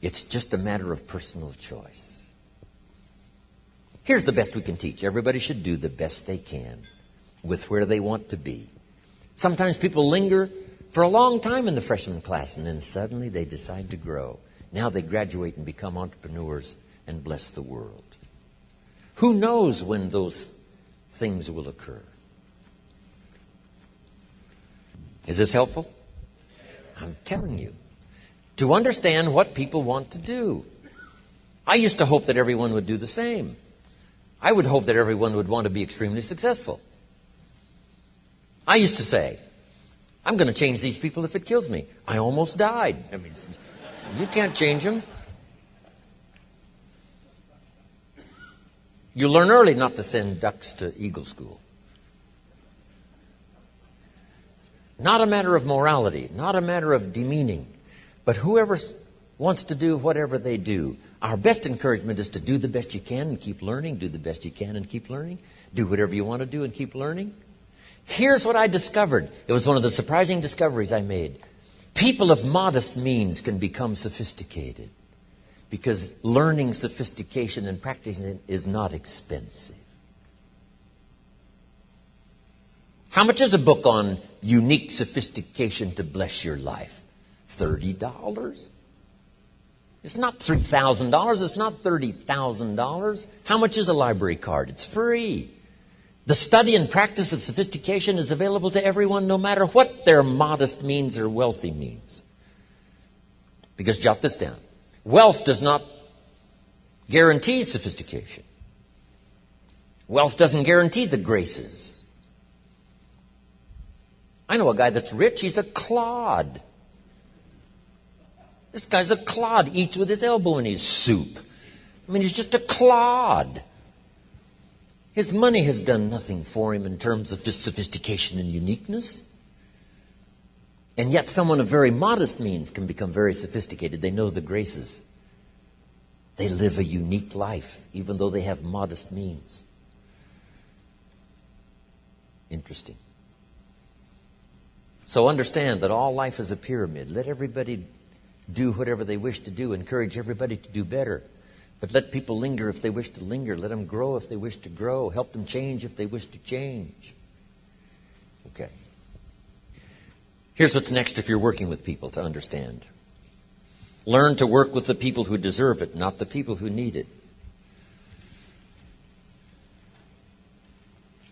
It's just a matter of personal choice. Here's the best we can teach. Everybody should do the best they can with where they want to be. Sometimes people linger for a long time in the freshman class, and then suddenly they decide to grow. Now they graduate and become entrepreneurs and bless the world. Who knows when those things will occur? Is this helpful? I'm telling you. To understand what people want to do. I used to hope that everyone would do the same. I would hope that everyone would want to be extremely successful. I used to say, I'm going to change these people if it kills me. I almost died. I mean, you can't change them. You learn early not to send ducks to eagle school. Not a matter of morality, not a matter of demeaning, but whoever wants to do whatever they do, our best encouragement is to do the best you can and keep learning, do the best you can and keep learning, do whatever you want to do and keep learning. Here's what I discovered. It was one of the surprising discoveries I made. People of modest means can become sophisticated because learning sophistication and practicing it is not expensive. How much is a book on unique sophistication to bless your life? $30? It's not $3,000. It's not $30,000. How much is a library card? It's free. The study and practice of sophistication is available to everyone, no matter what their modest means or wealthy means. Because jot this down. Wealth does not guarantee sophistication. Wealth doesn't guarantee the graces. I know a guy that's rich. He's a clod. This guy's a clod. Eats with his elbow in his soup. I mean, he's just a clod. His money has done nothing for him in terms of sophistication and uniqueness. And yet someone of very modest means can become very sophisticated. They know the graces. They live a unique life, even though they have modest means. Interesting. So understand that all life is a pyramid. Let everybody do whatever they wish to do. Encourage everybody to do better. But let people linger if they wish to linger. Let them grow if they wish to grow. Help them change if they wish to change. Okay. Here's what's next if you're working with people to understand. Learn to work with the people who deserve it, not the people who need it.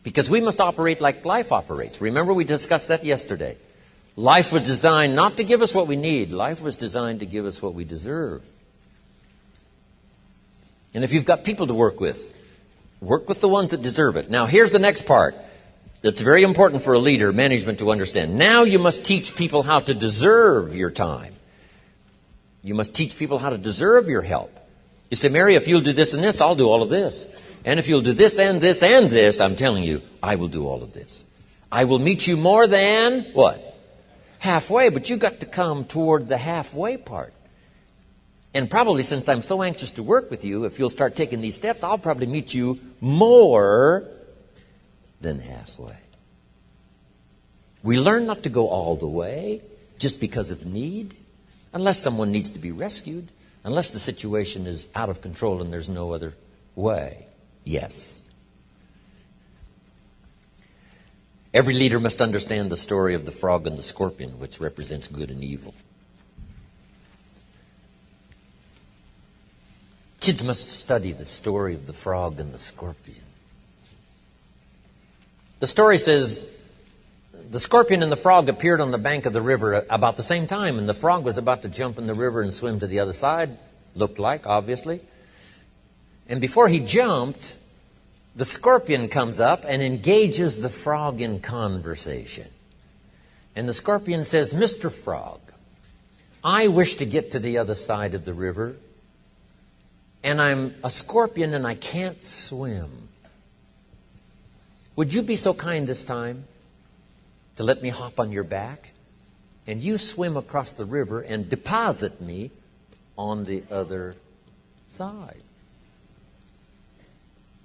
Because we must operate like life operates. Remember, we discussed that yesterday. Life was designed not to give us what we need. Life was designed to give us what we deserve. And if you've got people to work with the ones that deserve it. Now, here's the next part that's very important for a leader, management, to understand. Now you must teach people how to deserve your time. You must teach people how to deserve your help. You say, Mary, if you'll do this and this, I'll do all of this. And if you'll do this and this and this, I'm telling you, I will do all of this. I will meet you more than, what? Halfway, but you got to come toward the halfway part. And probably since I'm so anxious to work with you, if you'll start taking these steps, I'll probably meet you more than halfway. We learn not to go all the way just because of need, unless someone needs to be rescued, unless the situation is out of control and there's no other way. Yes. Every leader must understand the story of the frog and the scorpion, which represents good and evil. Kids must study the story of the frog and the scorpion. The story says the scorpion and the frog appeared on the bank of the river about the same time, and the frog was about to jump in the river and swim to the other side, looked like, obviously. And before he jumped, the scorpion comes up and engages the frog in conversation. And the scorpion says, Mr. Frog, I wish to get to the other side of the river, and I'm a scorpion and I can't swim. Would you be so kind this time to let me hop on your back and you swim across the river and deposit me on the other side?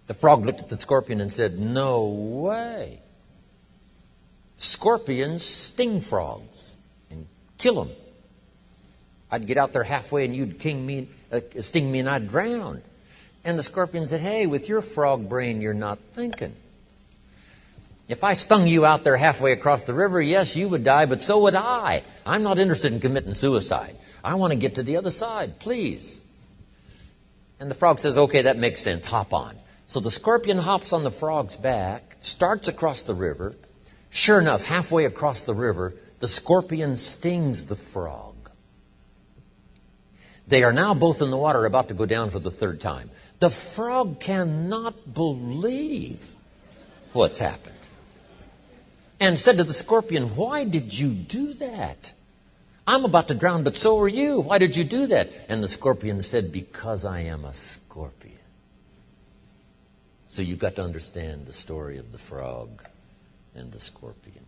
The frog looked at the scorpion and said, no way. Scorpions sting frogs and kill them. I'd get out there halfway and you'd sting me and I'd drown. And the scorpion said, hey, with your frog brain, you're not thinking. If I stung you out there halfway across the river, yes, you would die, but so would I. I'm not interested in committing suicide. I want to get to the other side, please. And the frog says, okay, that makes sense. Hop on. So the scorpion hops on the frog's back, starts across the river. Sure enough, halfway across the river, the scorpion stings the frog. They are now both in the water, about to go down for the third time. The frog cannot believe what's happened, and said to the scorpion, why did you do that? I'm about to drown, but so are you. Why did you do that? And the scorpion said, because I am a scorpion. So you've got to understand the story of the frog and the scorpion.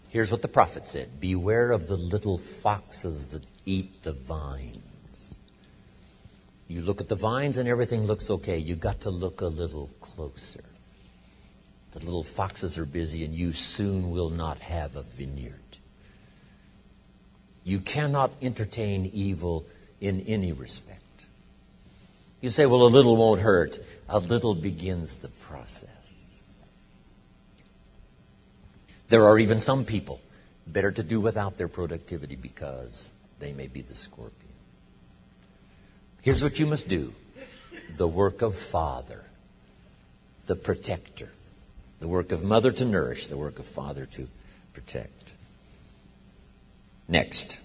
Here's what the prophet said. Beware of the little foxes that eat the vines. You look at the vines and everything looks okay. You've got to look a little closer. The little foxes are busy and you soon will not have a vineyard. You cannot entertain evil in any respect. You say, well, a little won't hurt. A little begins the process. There are even some people better to do without their productivity because they may be the scorpion. Here's what you must do. The work of father, the protector. The work of mother to nourish, the work of father to protect. Next,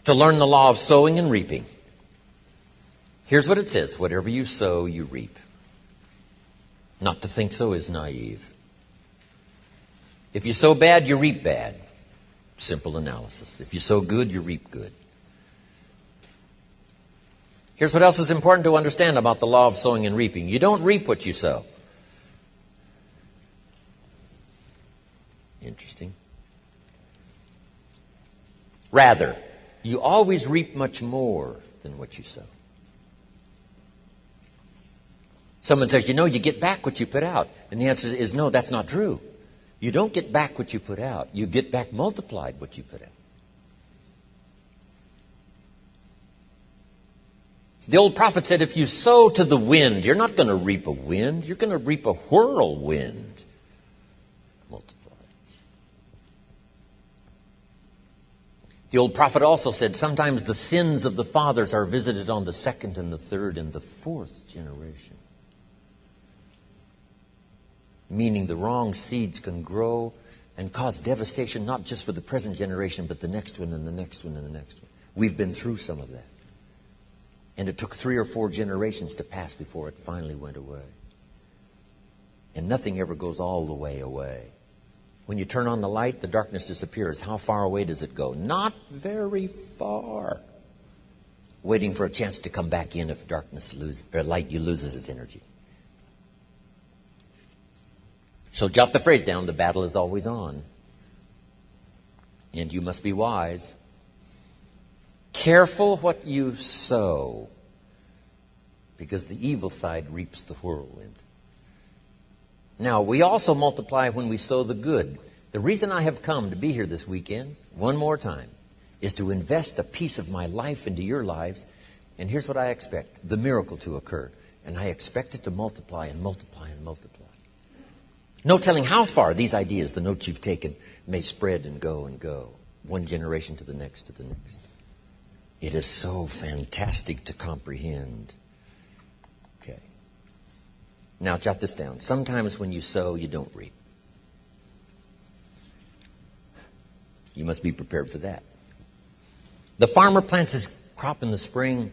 to learn the law of sowing and reaping. Here's what it says. Whatever you sow, you reap. Not to think so is naive. If you sow bad, you reap bad. Simple analysis. If you sow good, you reap good. Here's what else is important to understand about the law of sowing and reaping. You don't reap what you sow. Interesting. Rather, you always reap much more than what you sow. Someone says, you get back what you put out. And the answer is no, that's not true. You don't get back what you put out. You get back multiplied what you put out. The old prophet said, if you sow to the wind, you're not going to reap a wind. You're going to reap a whirlwind. Multiply. The old prophet also said, sometimes the sins of the fathers are visited on the second and the third and the fourth generation. Meaning the wrong seeds can grow and cause devastation, not just for the present generation, but the next one and the next one and the next one. We've been through some of that. And it took 3 or 4 generations to pass before it finally went away. And nothing ever goes all the way away. When you turn on the light, the darkness disappears. How far away does it go? Not very far. Waiting for a chance to come back in if light loses its energy. So jot the phrase down, the battle is always on. And you must be wise. Careful what you sow, because the evil side reaps the whirlwind. Now, we also multiply when we sow the good. The reason I have come to be here this weekend, one more time, is to invest a piece of my life into your lives. And here's what I expect, the miracle to occur. And I expect it to multiply and multiply and multiply. No telling how far these ideas, the notes you've taken, may spread and go, one generation to the next to the next. It is so fantastic to comprehend. Okay. Now jot this down. Sometimes when you sow, you don't reap. You must be prepared for that. The farmer plants his crop in the spring,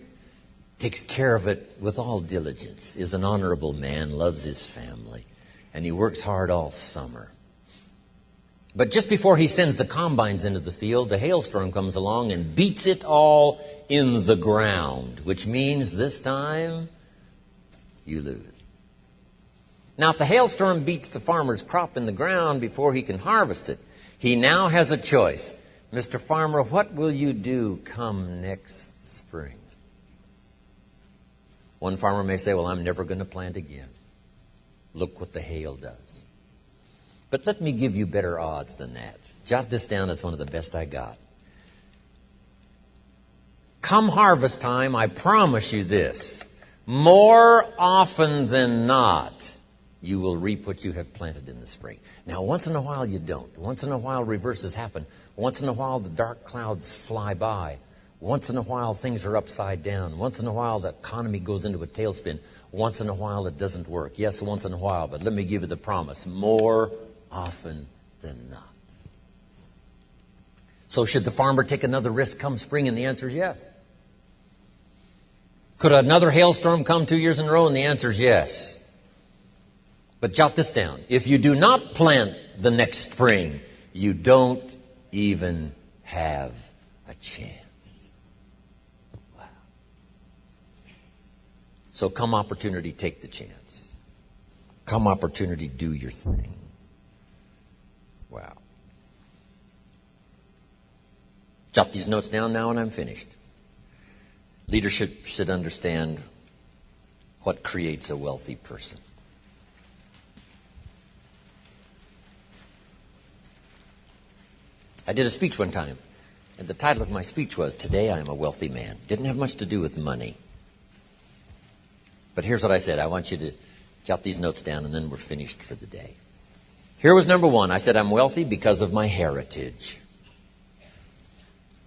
takes care of it with all diligence, is an honorable man, loves his family, and he works hard all summer. But just before he sends the combines into the field, the hailstorm comes along and beats it all in the ground, which means this time you lose. Now, if the hailstorm beats the farmer's crop in the ground before he can harvest it, he now has a choice. Mr. Farmer, what will you do come next spring? One farmer may say, well, I'm never going to plant again. Look what the hail does. But let me give you better odds than that. Jot this down, it's one of the best I got. Come harvest time, I promise you this. More often than not, you will reap what you have planted in the spring. Now, once in a while you don't. Once in a while reverses happen. Once in a while the dark clouds fly by. Once in a while things are upside down. Once in a while the economy goes into a tailspin. Once in a while it doesn't work. Yes, once in a while, but let me give you the promise. More often than not. So should the farmer take another risk come spring? And the answer is yes. Could another hailstorm come 2 years in a row? And the answer is yes. But jot this down. If you do not plant the next spring, you don't even have a chance. Wow. So come opportunity, take the chance. Come opportunity, do your thing. Wow. Jot these notes down now and I'm finished. Leadership should understand what creates a wealthy person. I did a speech one time, and the title of my speech was, Today I Am a Wealthy Man. Didn't have much to do with money. But here's what I said. I want you to jot these notes down, and then we're finished for the day. Here was number one. I said, I'm wealthy because of my heritage.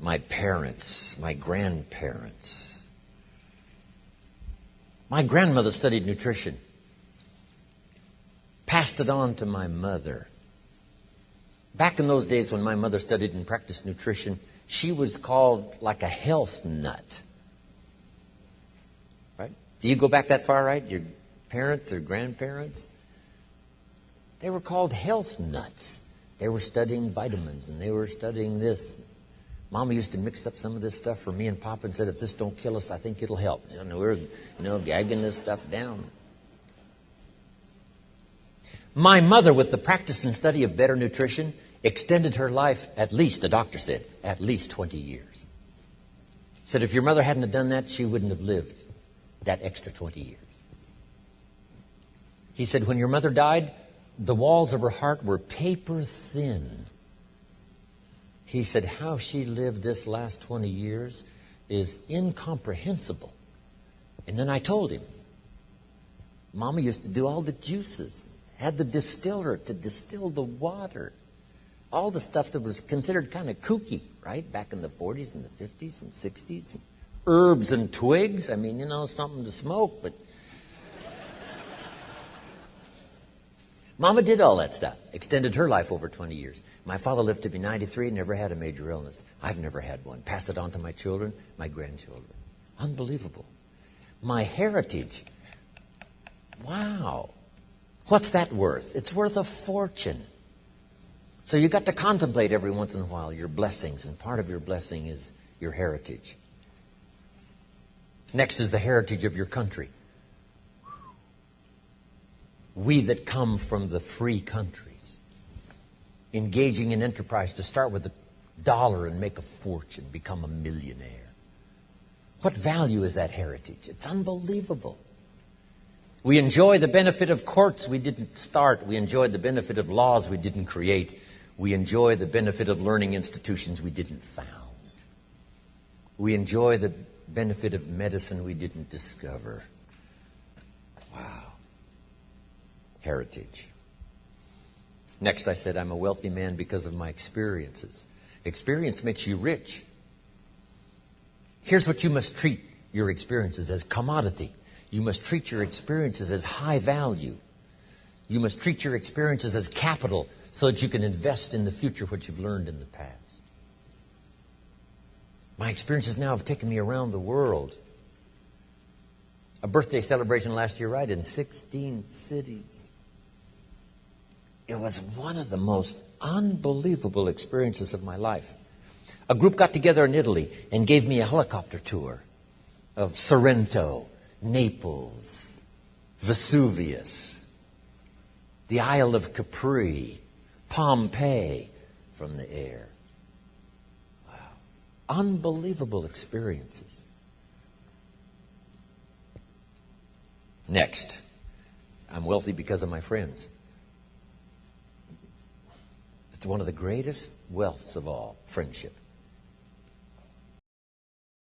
My parents, my grandparents. My grandmother studied nutrition. Passed it on to my mother. Back in those days when my mother studied and practiced nutrition, she was called like a health nut. Right? Do you go back that far, right? Your parents or grandparents? They were called health nuts. They were studying vitamins and they were studying this. Mama used to mix up some of this stuff for me and Papa and said, if this don't kill us, I think it'll help. And we're, gagging this stuff down. My mother, with the practice and study of better nutrition, extended her life at least, the doctor said, at least 20 years. Said if your mother hadn't have done that, she wouldn't have lived that extra 20 years. He said when your mother died, the walls of her heart were paper thin. He said how she lived this last 20 years is incomprehensible. And then I told him, Mama used to do all the juices, had the distiller to distill the water. All the stuff that was considered kind of kooky, right? Back in the 40s and the 50s and 60s. Herbs and twigs. I mean, something to smoke, but Mama did all that stuff. Extended her life over 20 years. My father lived to be 93, never had a major illness. I've never had one. Passed it on to my children, my grandchildren. Unbelievable. My heritage. Wow. What's that worth? It's worth a fortune. So you got to contemplate every once in a while your blessings, and part of your blessing is your heritage. Next is the heritage of your country. We that come from the free countries, engaging in enterprise to start with $1 and make a fortune, become a millionaire. What value is that heritage? It's unbelievable. We enjoy the benefit of courts we didn't start. We enjoy the benefit of laws we didn't create. We enjoy the benefit of learning institutions we didn't found. We enjoy the benefit of medicine we didn't discover. Wow. Heritage. Next, I said, I'm a wealthy man because of my experiences. Experience makes you rich. Here's what you must treat your experiences as: commodity. You must treat your experiences as high value. You must treat your experiences as capital so that you can invest in the future what you've learned in the past. My experiences now have taken me around the world. A birthday celebration last year, right, in 16 cities. It was one of the most unbelievable experiences of my life. A group got together in Italy and gave me a helicopter tour of Sorrento, Naples, Vesuvius, the Isle of Capri, Pompeii from the air. Wow. Unbelievable experiences. Next, I'm wealthy because of my friends. It's one of the greatest wealths of all, friendship.